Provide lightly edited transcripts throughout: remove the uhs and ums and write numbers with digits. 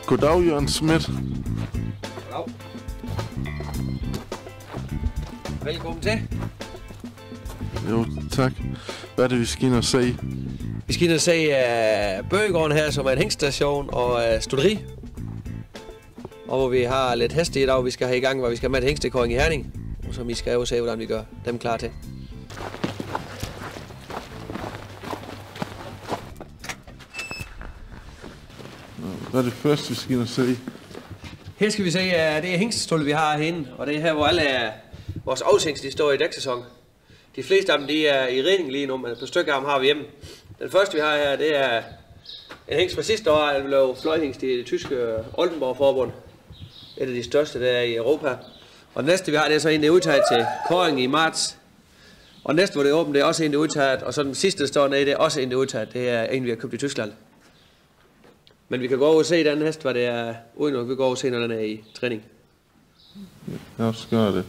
Goddag, Jørgen Schmidt. Goddag. Velkommen til. Jo, tak. Hvad er det, vi skal ind og se? Vi skal ind og se Bøgegården her, som er en hængstation og studeri. Og hvor vi har lidt heste i dag, vi skal have i gang, hvor vi skal med et hængstekøring i Herning. Og så vi skal jo se, hvordan vi gør dem klar til. Hvad er det første, vi skal ind og se? Her skal vi se, det er hængstestolde, vi har herinde. Og det er her, hvor alle vores avlshængste står i dæksæson. De fleste af dem de er i redning lige nu, men et par stykker af dem har vi hjemme. Den første, vi har her, det er en hængst fra sidste år, der blev fløjhængst i det tyske Oldenborg-forbund. Et af de største, der er i Europa. Og den næste, vi har, det er så en, der er udtaget til kåring i marts. Og næste, hvor det er åbent, det er også en, der er udtaget. Og så den sidste, der står nede, det er også en, der er udtaget. Det er en, vi har købt i Tyskland. Men vi kan gå over og se den hest, hvad det er, uden at vi går over og se, når den er i træning. Ja, så gør det.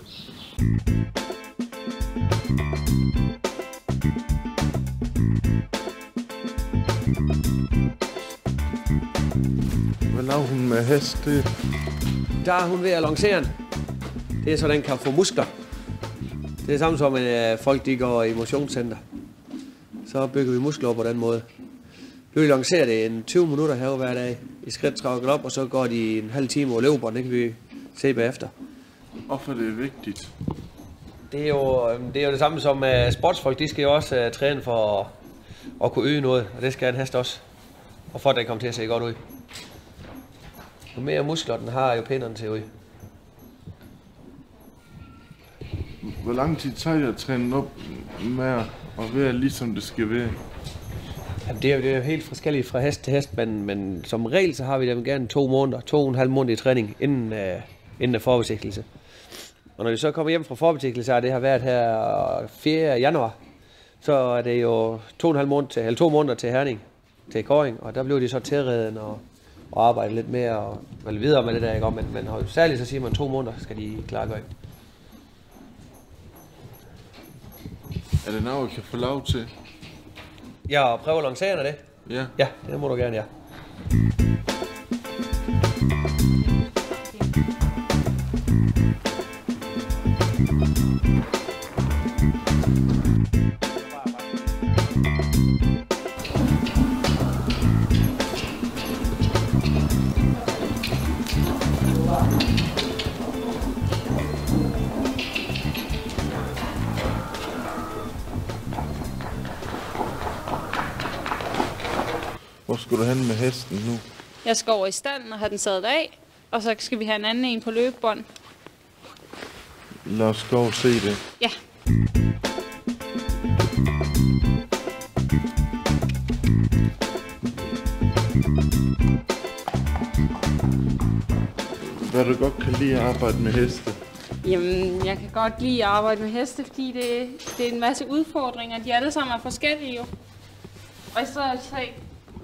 Hvad laver hun med hest? Der er hun ved at lancere den. Det er så, den kan få muskler. Det er samme som folk, de går i motionscenter. Så bygger vi muskler på den måde. Nu vil vi lancere det en 20 minutter her hver dag. I skridt trækker op, og så går de en halv time over løbebånd. Det kan vi se bagefter. Hvorfor det er vigtigt? Det er jo det samme som sportsfolk. De skal jo også træne for at kunne yde noget. Og det skal en hest også. Og for at den kommer til at se godt ud. Jo mere muskler den har, jo pænere den ser ud. Hvor lang tid tager det at træne op med at være ligesom det skal være? Jamen, det er jo helt forskelligt fra hest til hest, men som regel så har vi dem gerne 2 måneder, 2,5 måneder i træning inden forbesigtelse. Og når vi så kommer hjem fra forbesigtelse, og det har været her 4. januar, så er det jo 2 måneder til Herning, til kåring, og der bliver de så tilreden og arbejde lidt mere og videre med det der, ikke? Men særligt så siger man 2 måneder skal de klargøre. Er det noget, jeg kan få lov til? Ja, og prøve at lancere det? Ja. Ja, det må du gerne, ja. Hvor skal du hen med hesten nu? Jeg skal over i stalden og have den sadlet af, og så skal vi have en anden en på løbebånd. Lad os gå og se det. Ja. Hvad du godt kan lide at arbejde med heste? Jamen, jeg kan godt lide at arbejde med heste, fordi det er en masse udfordringer. De alle sammen er forskellige jo. Og så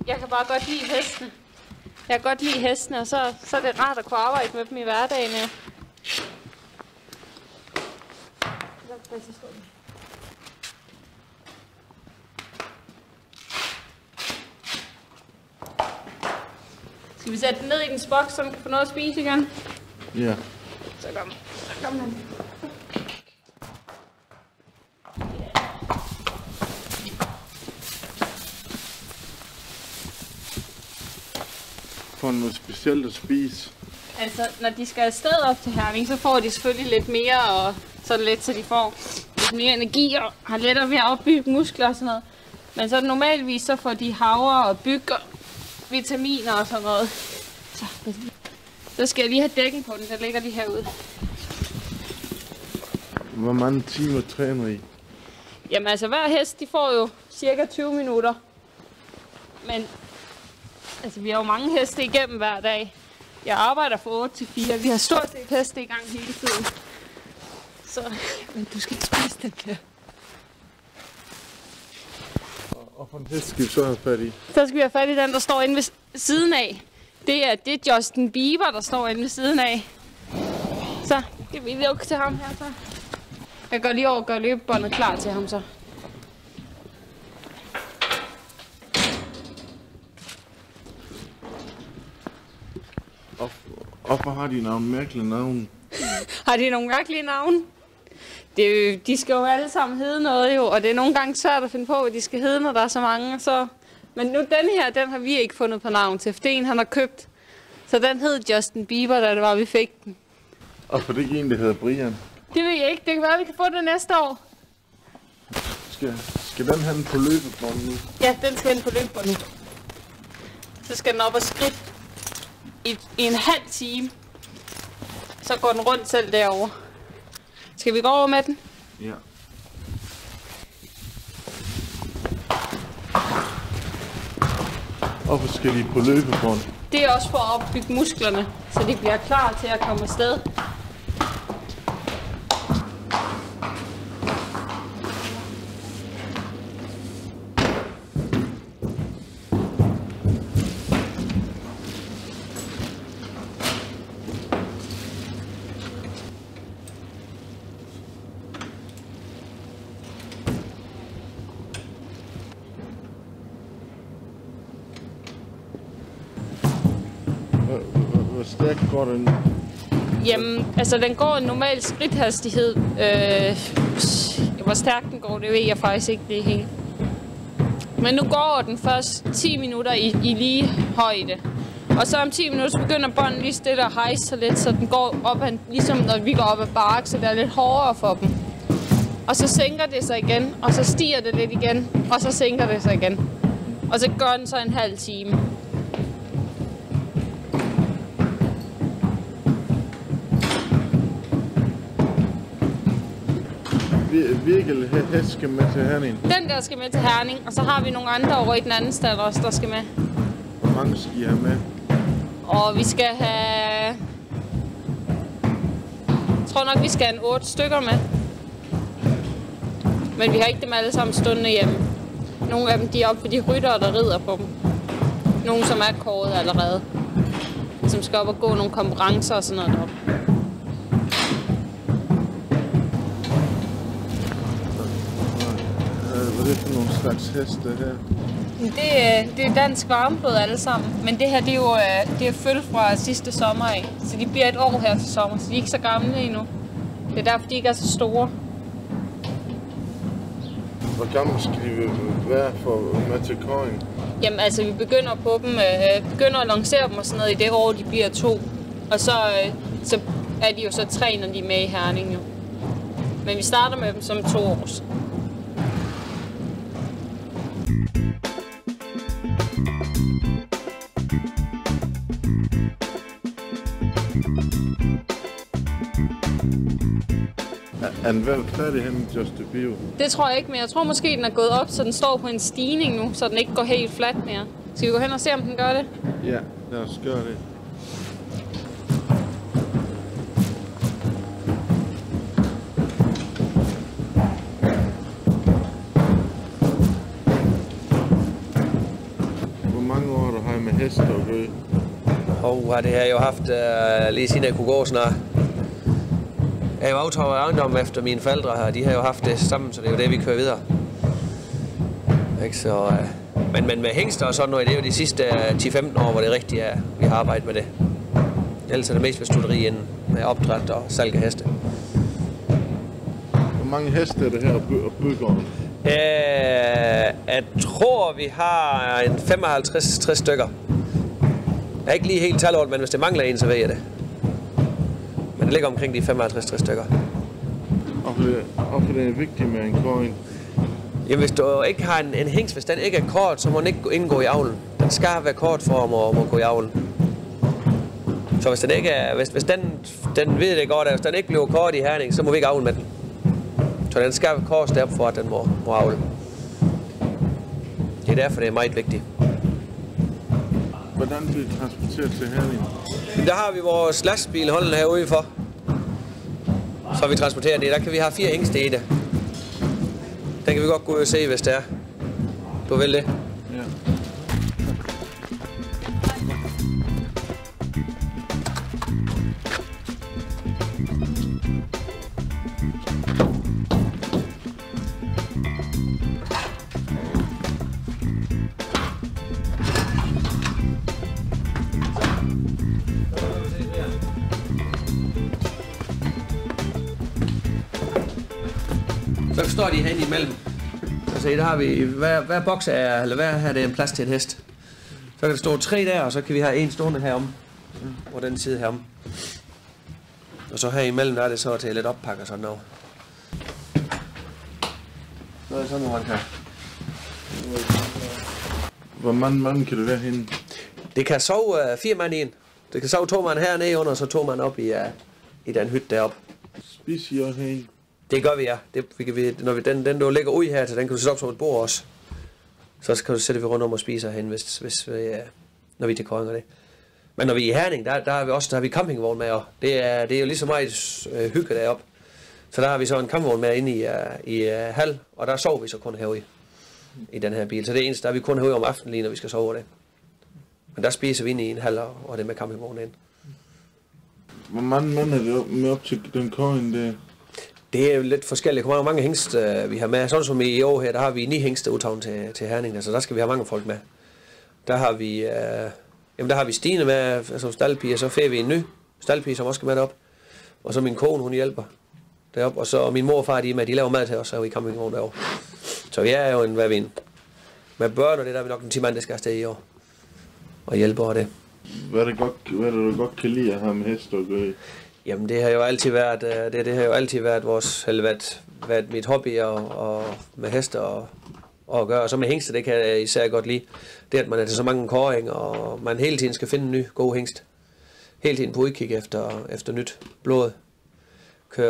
jeg kan bare godt lide hestene. Jeg kan godt lide hestene, og så er det rart at kunne arbejde med dem i hverdagen. Ja. Skal vi sætte den ned i den boks, så den kan få noget at spise igen? Ja. Så kom den. Får noget specielt at spise? Altså, når de skal afsted op til Herning, så får de selvfølgelig lidt mere, og så lidt, så de får lidt mere energi og har lettere ved at opbygge muskler og sådan noget. Men så normalvis, så får de havre og bygger vitaminer og sådan noget. Så skal jeg lige have dækken på den, der ligger lige herude. Hvor mange timer træner I? Jamen altså, hver hest, de får jo cirka 20 minutter. Men altså, vi har jo mange heste igennem hver dag. Jeg arbejder fra 8 til 4. Vi har stort set heste i gang hele tiden. Så, men du skal ikke spise den der. Og for en hest skal vi så have fat i? Så skal vi have fat i den, der står inde ved siden af. Det er Justin Bieber, der står inde ved siden af. Så skal vi lukke til ham her så. Jeg går lige over og gør løbebåndet klar til ham så. Hvorfor har de nogle mærkelige navne? Har de nogle mærkelige navne? De skal jo alle sammen hedde noget jo, og det er nogle gange svært at finde på, hvad de skal hedde, når der er så mange. Så... Men nu den har vi ikke fundet på navn til, for det er en, han har købt. Så den hed Justin Bieber, da det var, vi fik den. Og for det ikke en, der hedder Brian? Det ved jeg ikke. Det kan være, vi kan få det næste år. Skal den have den på løbebånd nu? Ja, den skal hen på løbebånd nu. Så skal den op og skridt i en halv time. Så går den rundt selv derovre. Skal vi gå over med den? Ja. Hvorfor skal de på løbebånd? Det er også for at opbygge musklerne, så de bliver klar til at komme afsted. Hvor stærkt går den? Jamen, altså den går en normal skridthastighed. Hvor stærkt den går, det ved jeg faktisk ikke, det er helt. Men nu går den først 10 minutter i lige højde. Og så om 10 minutter, så begynder bånden lige stille at hejse sig lidt, så den går op, ligesom når vi går op ad bakke, så det er lidt hårdere for dem. Og så sænker det sig igen, og så stiger det lidt igen, og så sænker det sig igen. Og så gør den så en halv time. Virkelig hest skal med til Herning? Den der skal med til Herning, og så har vi nogle andre over i den anden stald også, der skal med. Hvor mange skal I have med? Og vi skal have... Jeg tror nok, vi skal have 8 stykker med. Men vi har ikke dem alle sammen stående hjemme. Nogle af dem, de er oppe ved de ryttere, der rider på dem. Nogle, som er kåret allerede. Som skal op og gå nogle konkurrencer og sådan noget deroppe. Hvad er det for nogle slags heste her? Det er dansk varmblod alle sammen. Men det her, det er jo det er følge fra sidste sommer af. Så de bliver et år her til sommer, så de er ikke så gamle endnu. Det er derfor, de ikke er så store. Hvor gamle skal de være for med til køjen? Jamen altså, vi begynder på dem, begynder at lancere dem og sådan noget i det år, de bliver 2. Og så er de jo så 3, når de er med i Herning jo. Men vi starter med dem som 2 års. Er den vel færdig hen med Justin Bieber? Det tror jeg ikke, men jeg tror måske, den er gået op, så den står på en stigning nu, så den ikke går helt fladt mere. Skal vi gå hen og se, om den gør det? Ja, lad os gøre det. Hvor mange år har I med heste at gøre? Det har jeg jo haft lige siden jeg kunne gå snart. Jeg har jo aftaget ejendom efter mine forældre her. De har jo haft det sammen, så det er jo det, vi kører videre. Ikke så, men med hængster og sådan noget, det er jo de sidste 10-15 år, hvor det rigtigt er, vi har arbejdet med det. Ellers er det mest ved studeri end med opdræt og salg af heste. Hvor mange heste er det her at bygge? Jeg tror, vi har en 55-60 stykker. Jeg er ikke lige helt tallet, men hvis det mangler en, så ved jeg det. Men det ligger omkring de 55-60 stykker. Og for det er vigtigt med en coin? Jamen, hvis du ikke har en hingst, hvis den ikke er kort, så må den ikke indgå i avlen. Den skal være kort for at må gå i avlen. Så hvis den ikke er, hvis den ved det godt, at hvis den ikke bliver kort i Herning, så må vi ikke avle med den. Så den skal være kort derop for, at den må avle. Det er derfor, det er meget vigtigt. Hvordan bliver det transporteret til Herning? Der har vi vores lastbil holdende herude for. Så vi transporterer det. Der kan vi have 4 hængste i det. Den kan vi godt gå ud og se, hvis det er. Du vil det? Ja. står de herinde imellem. Så se, der har vi, hver boks er, eller hver her, det er en plads til en hest. Så kan der stå 3 der, og så kan vi have en stående herom. På den side herom. Og så her imellem, der er det så til lidt oppakke og sådan noget. Så er det sådan, man kan. Hvor mange mand kan det være henne? Det kan sove 4 mand i en. Det kan sove 2 mand hernede under, og så 2 mand op i den hytte deroppe. Spiser I også herinde? Det gør vi, ja. Når den du lægger ud her til, den kan du sætte op som et bord også. Så kan du sætte vi rundt om og spise herhen, når vi er til Kolding og det. Men når vi er i Herning, der har vi campingvogn med, og det er jo lige så meget hygge deroppe. Så der har vi så en campingvogn med inde i hal, og der sover vi så kun herude i den her bil. Så det eneste, der er vi kun herude om aftenen lige, når vi skal sove det. Men der spiser vi inde i en hal, og det med campingvognen ind. Hvor mange mand er det med op til den Kolding der? Det er jo lidt forskelligt. Hvor mange hængst vi har med. Sådan som i år her, der har vi 9 hængste udtagen til Herning. Altså der skal vi have mange folk med. Der har vi, der har vi Stine med som staldpige, og så får vi en ny staldpige, som også skal med derop. Og så min kone, hun hjælper derop. Og så min mor og far, de laver mad til os her i campingvognen derovre. Så vi er jo med børn, og det der er vi nok en 10 mand, der skal afsted i år. Og hjælper og det. Hvad er det du godt kan lide at have med hester at gøre i? Jamen det har jo altid været været mit hobby og med hester og gøre. Og så med hængste, det kan jeg især godt lide. Det at man er til så mange kåringer, og man hele tiden skal finde en ny god hængst. Hele tiden på udkig efter nyt blod.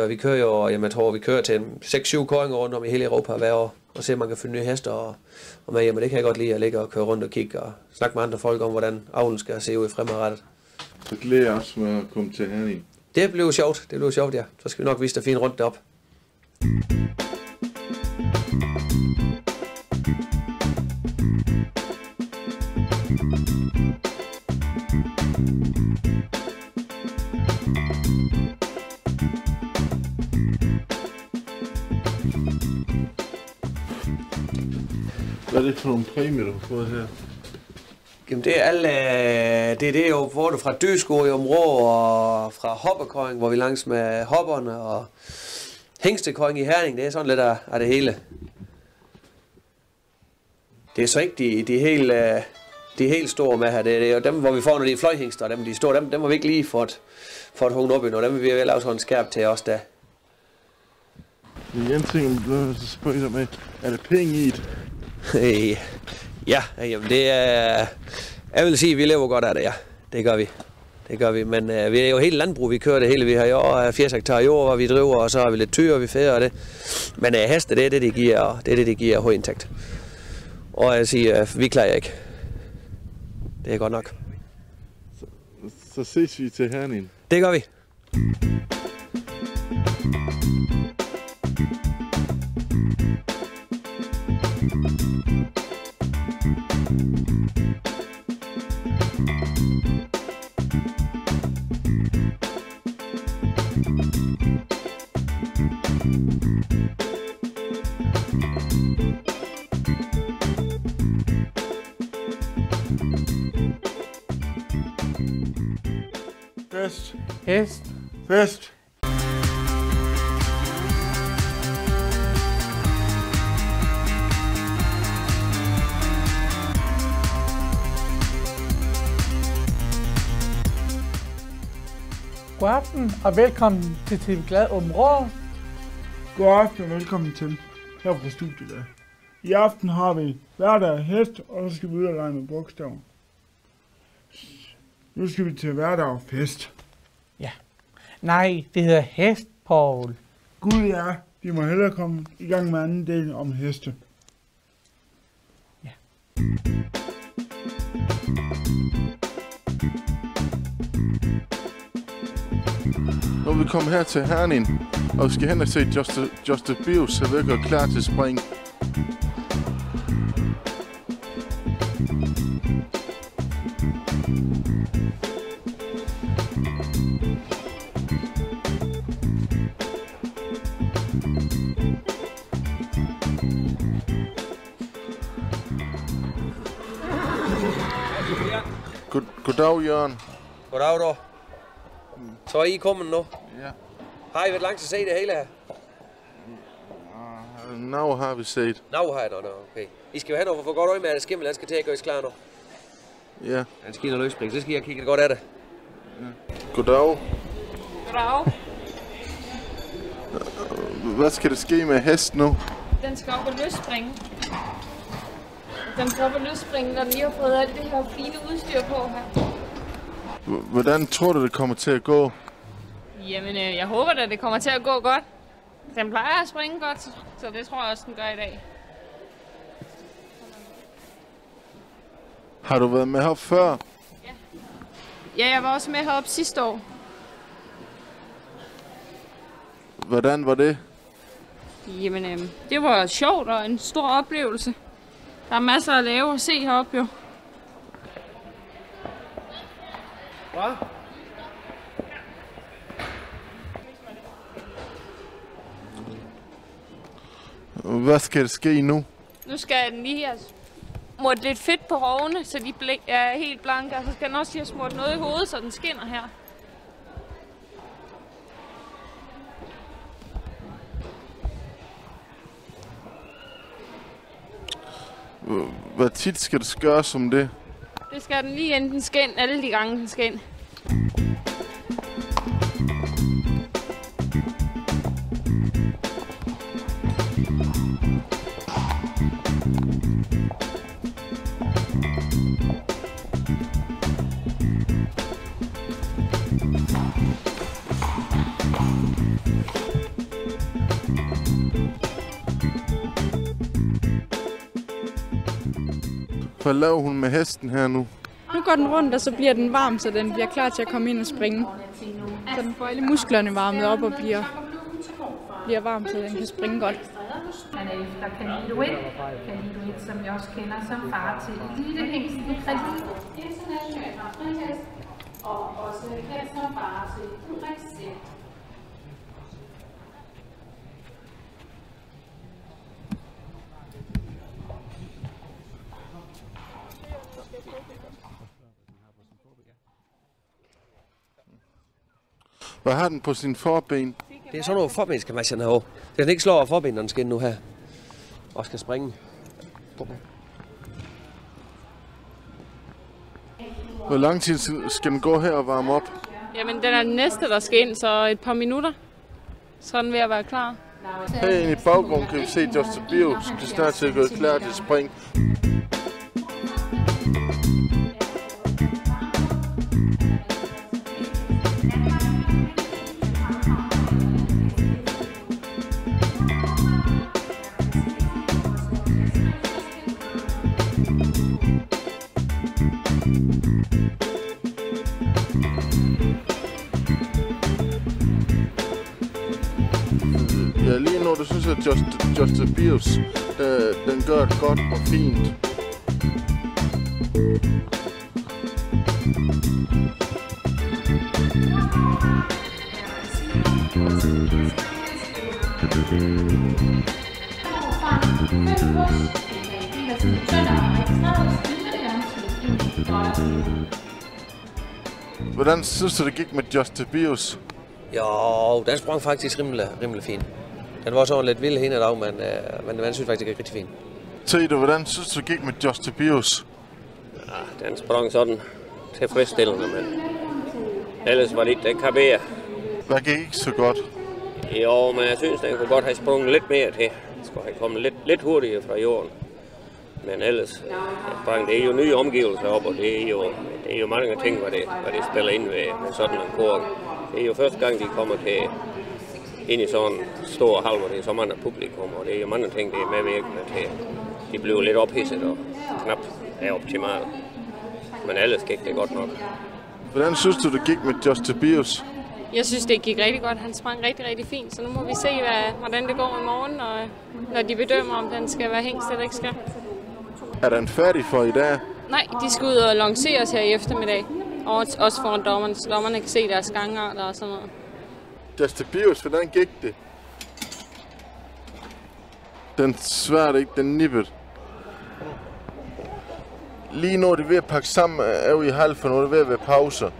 Vi kører jo, jeg tror vi kører til 6-7 kåringer rundt om i hele Europa hver år. Og se om man kan finde nye hester og med hjem. Det kan jeg godt lide at ligge og køre rundt og kigge og snakke med andre folk om, hvordan avlen skal se ud i fremadrettet. Så glæder jeg også med at komme til Herning. Det blev sjovt, ja. Så skal vi nok vise dig fint rundt derop. Hvad er det for nogle præmier, du har fået her? Jamen det er det er jo både fra Dyrskog i området og fra hopperkøring, hvor vi langs med hopperne og hængstekøring i Herning. Det er sådan lidt af det hele. Det er så ikke de helt store med her. Det er jo dem, hvor vi får, når de er fløjhængster, dem de store, dem har vi ikke lige fået hunget op i, og dem vil vi vel lave sådan en skærp til os da. En ting, jeg spørger dig med, er det penge i det? Ja, jamen det er... Jeg vil sige, at vi lever godt af det, ja. Det gør vi. Men vi er jo helt landbrug, vi kører det hele. Vi har jo 80 hektar jord, hvor vi driver, og så har vi lidt tyre, vi færer og det. Men heste, det er det, giver høj indtægt. Og jeg siger, vi klarer ikke. Det er godt nok. Så ses vi til Herning. Det gør vi. Fest. Hest. Fest. God aften og velkommen til TV Glad Åbenrå. God aften og velkommen til her fra studiet af. I aften har vi hverdag hest, og så skal vi ud og lege med bogstaver. Nu skal vi til hverdag og fest. Ja. Nej, det hedder hest, Paul. Gud ja, vi må hellere komme i gang med anden del om heste. Ja. Nu er vi kommet her til Herning, og vi skal hen og se Just Bios, så vi er klar til spring. Goddag, Jørgen. Goddag, du. Så er I kommet nu? Ja. Har I været langt til at se det hele her? Nå har vi set. Nå har jeg da, okay. I skal jo have noget for godt øje med, at skimmel, han skal til at gøre klar nu. Ja. Han skal ind og løsspring, så skal jeg kigge godt af det. Goddag. Goddag. Hvad skal der ske med hesten nu? Den skal op og løsspringe. Den skal op og løsspringe, når den lige har fået alt det her fine udstyr på her. Hvordan tror du, det kommer til at gå? Jamen, jeg håber da, det kommer til at gå godt. Den plejer at springe godt, så det tror jeg også, den gør i dag. Har du været med her før? Ja, jeg var også med heroppe sidste år. Hvordan var det? Jamen, det var sjovt og en stor oplevelse. Der er masser at lave og se heroppe jo. Hvad? Hvad skal der ske nu? Nu skal den lige have smurt lidt fedt på rovene, så de er helt blanke. Og så skal den også lige have smurt noget i hovedet, så den skinner her. Hvad tit skal det gøres om det? Det skal den lige enten skal ind, alle de gange den skal ind. Hvad laver hun med hesten her nu? Nu går den rundt, og så bliver den varm, så den bliver klar til at komme ind og springe. Så den får alle musklerne varmet op og bliver varm, så den kan springe godt. Han er efter Canidoet, som jeg også kender som far til elitehængsten Credit International Frihest, og også kendt som far til Brexit. Hvad har den på sin forben? Det er sådan noget forbenskamation herovre. Den ikke slår over forben, når den skal ind nu her. Og skal springe. Hvor lang tid skal den gå her og varme op? Jamen, den er den næste, der skal ind, så et par minutter. Så er den ved at være klar. Herinde i baggrunden kan vi se Just the Bio, som det snart til at gøre klar til spring. Ja, lige nu, det synes jeg, at Just the Bios, den gør det godt og fint. Hvordan synes du, det gik med Just the Bios? Jo, den sprang faktisk rimelig fint. Den var sådan lidt vild hen ad dag, men den synes faktisk, det gik rigtig fint. Sig du, hvordan synes du, det gik med Just the Bios? Ja, den sprang sådan tilfredsstillende, men ellers var det ikke den kabere. Hvad gik ikke så godt? Jo, men jeg synes, den kunne godt have sprunget lidt mere til. Den skulle have kommet lidt hurtigere fra jorden. Men ellers, det er jo nye omgivelser op, og det er jo mange ting, hvad det spiller ind med sådan en kor. Det er jo første gang, de kommer ind i sådan en stor hal, hvor det er så mange publikum, og det er jo mange ting, det er medvirkende til. De bliver lidt ophidset og knap er optimalt. Men ellers gik det godt nok. Hvordan synes du, det gik med Just the Bios? Jeg synes, det gik rigtig godt. Han sprang rigtig, rigtig fint. Så nu må vi se, hvordan det går i morgen, og når de bedømmer, om den skal være hængst eller ikke skal. Er den færdig for i dag? Nej, de skal ud og lanceres her i eftermiddag. Og også foran dommerne, så dommerne kan se deres gangarter og sådan noget. Just the Bios, hvordan gik det? Den sværte ikke, den nippet. Lige nu er det ved at pakke sammen, er vi i halv, for nu er det ved at være pauser.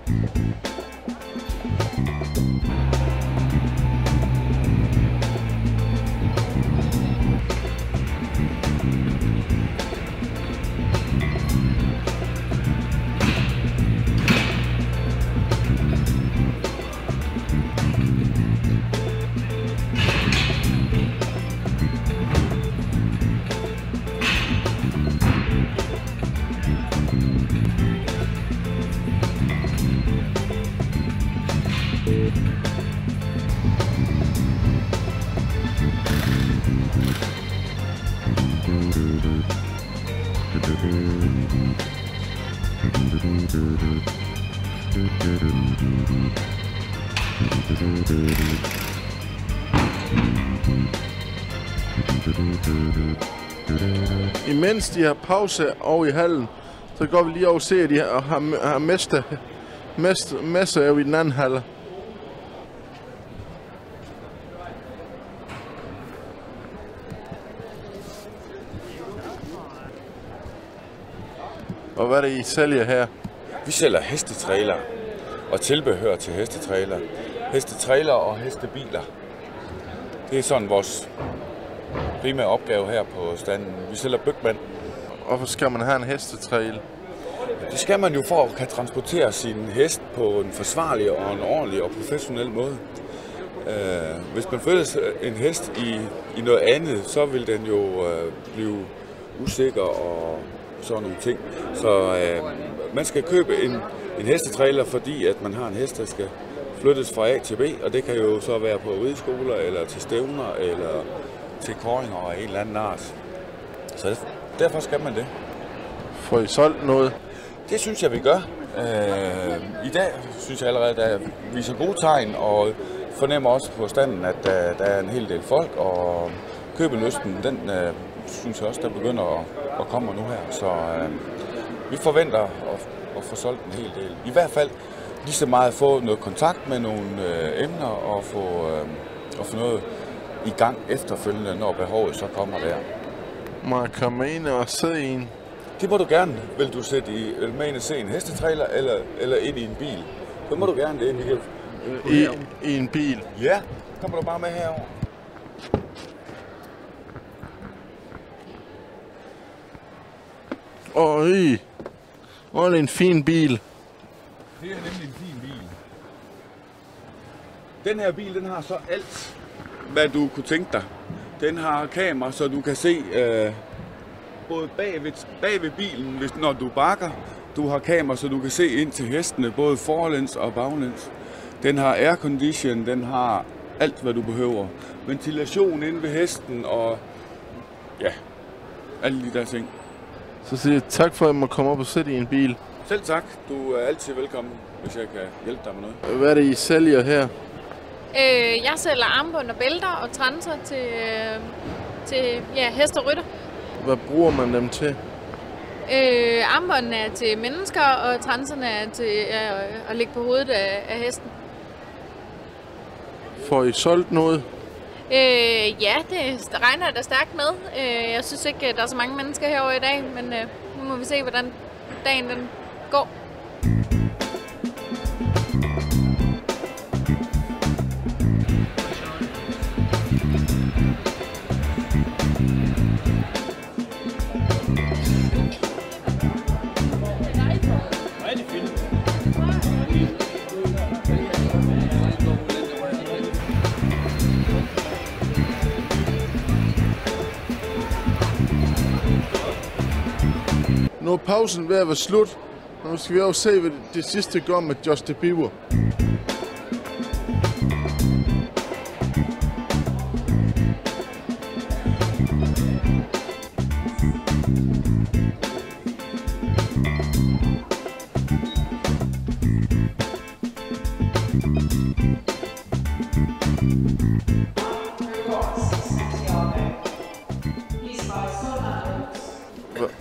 Imens de har pause over i hallen, så går vi lige over og se, at de har masser af i den anden hal. Og hvad er det, I sælger her? Vi sælger hestetrailer og tilbehør til hestetrailer. Hestetrailer og hestebiler. Det er sådan vores primære opgave her på standen. Vi sælger bygmand. Hvorfor skal man have en hestetrail? Det skal man jo for at kan transportere sin hest på en forsvarlig og en ordentlig og professionel måde. Hvis man følger en hest i noget andet, så vil den jo blive usikker og sådan nogle ting. Så man skal købe en hestetrailer, fordi at man har en hest, der skal flyttes fra A til B, og det kan jo så være på rideskoler, eller til stævner, eller til kåringer af en eller anden art. Så derfor skal man det. Får I solgt noget? Det synes jeg, vi gør. I dag synes jeg allerede, at vi viser gode tegn, og fornemmer også på standen, at der er en hel del folk, og købelysten, den synes jeg også, der begynder at komme nu her. Så vi forventer at få solgt en hel del. I hvert fald lige så meget at få noget kontakt med nogle emner, og få noget i gang efterfølgende, når behovet så kommer der. Må jeg komme ind og sidde i en? Det må du gerne. Vil du sætte med ind og se en hestetrailer, eller ind i en bil? Så må du gerne det. I en bil? Ja, kommer du bare med herover. Det er en fin bil. Det er nemlig en fin bil. Den her bil, den har så alt, hvad du kunne tænke dig. Den har kamera, så du kan se både bag ved bilen, når du bakker. Du har kamera, så du kan se ind til hestene, både forlæns og baglæns. Den har aircondition, den har alt, hvad du behøver. Ventilation inde ved hesten og ja, alle de der ting. Så siger jeg tak for, at jeg må komme op og sætte i en bil. Selv tak. Du er altid velkommen, hvis jeg kan hjælpe dig med noget. Hvad er det, I sælger her? Jeg sælger armbånd og bælter og transer til hest og rytter. Hvad bruger man dem til? Armbåndene er til mennesker, og transerne er til at ligge på hovedet af hesten. Får I solgt noget? Ja, det regner jeg da stærkt med. Jeg synes ikke, der er så mange mennesker herovre i dag, men nu må vi se, hvordan dagen den går. Nu er pausen ved at være slut, og nu skal vi også se, hvad det sidste går med Justin Bieber.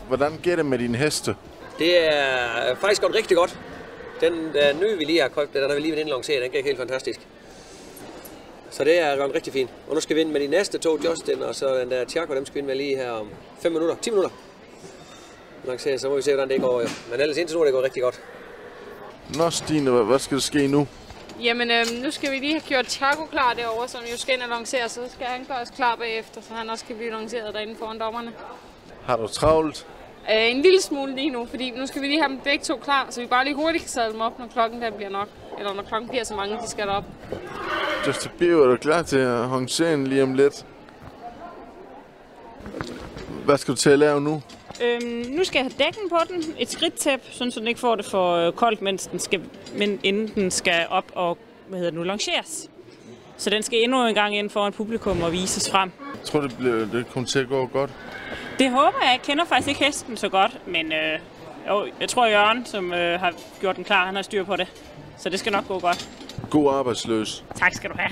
Hvordan går det med dine heste? Det er faktisk gået rigtig godt. Den nye, vi lige har købt, den har vi lige været inde og lancere, den gik helt fantastisk. Så det er gået rigtig fint. Og nu skal vi ind med de næste to, Justin og så den der Tiago, dem skal vi ind med lige her om 10 minutter. Lancere, så må vi se, hvordan det går. Ja. Men ellers indtil nu er det gået rigtig godt. Nå Stine, hvad skal der ske nu? Jamen, nu skal vi lige have gjort Tiago klar derovre, som jo skal ind og lancere, så skal han gøre os klar bagefter, så han også kan blive lanceret derinde foran dommerne. Har du travlt? En lille smule lige nu, fordi nu skal vi lige have dem begge to klar, så vi bare lige hurtigt kan sadle dem op, når klokken der bliver nok. Eller når klokken bliver så mange, de skal derop. Justin Bieber, er du klar til at håndtere lige om lidt? Hvad skal du til at lave nu? Nu skal jeg have dækken på den, et skridttæp, så den ikke får det for koldt, inden den skal op og lanceres. Så den skal endnu en gang ind foran publikum og vises frem. Jeg tror, det kommer til at gå godt. Det håber jeg. Jeg kender faktisk ikke hesten så godt, men jeg tror Jørgen, som har gjort den klar, han har styr på det. Så det skal nok gå godt. God arbejdsløs. Tak skal du have.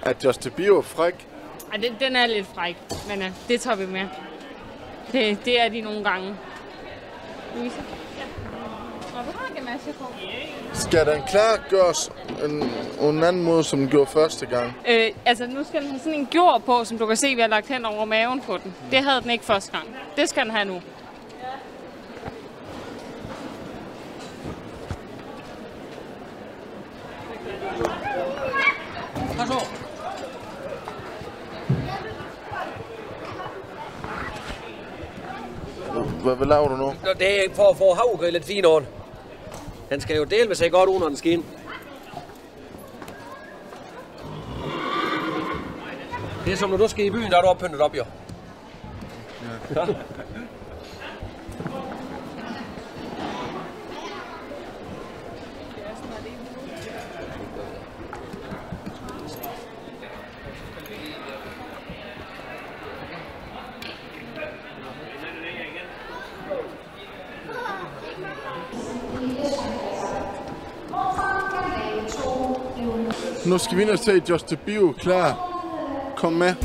Er Just Bio fræk? Ja, den er lidt fræk, men det tager vi med. Det er de nogle gange. Louise? Ja. Og du har gemasje på. Skal den klargøres en anden måde, som den gjorde første gang? Altså, nu skal den have sådan en gjord på, som du kan se, vi har lagt hen over maven på den. Det havde den ikke første gang. Det skal den have nu. Hvad laver du nu? Det er for at få havregryn lidt fint on. Den skal jo dele med sig godt under den skin. Det er som når du skal i byen, der er du oppyntet op, jo. Ja. Nu skal vi ind og se Just Bio klar. Kom med.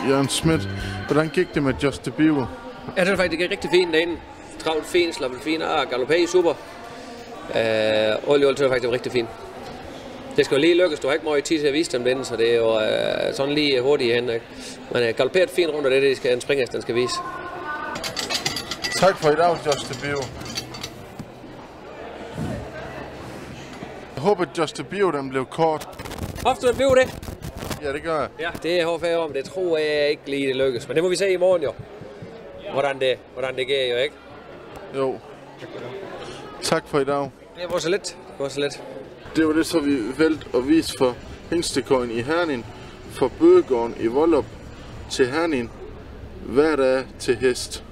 Jørgen Schmidt, hvordan gik det med Just Bio? Jeg synes faktisk, det gik rigtig fint derinde. Travlt fint, slappet fint og galopé super. Olie synes jeg faktisk, det var rigtig fint. Det skal jo lige lykkes, du har ikke meget tid til at vise dem den, så det er jo sådan lige hurtigt hen. Men galoperet fint rundt, og det skal en springers, den skal vise. Tak for i dag, Just Bio. Jeg håber, at Just Bio den blev kort. Hvorfor den blev det? Ja, det gør jeg. Ja, det er hårdt om, det tror jeg ikke lige det lykkes. Men det må vi se i morgen jo. Hvordan det går jo, ikke? Jo. Tak for i dag. Det var så lidt. Det var det, så vi valgte at vise for Hingstekøjen i Herning, for Bødegården i Vollup til Herning, hver dag til hest.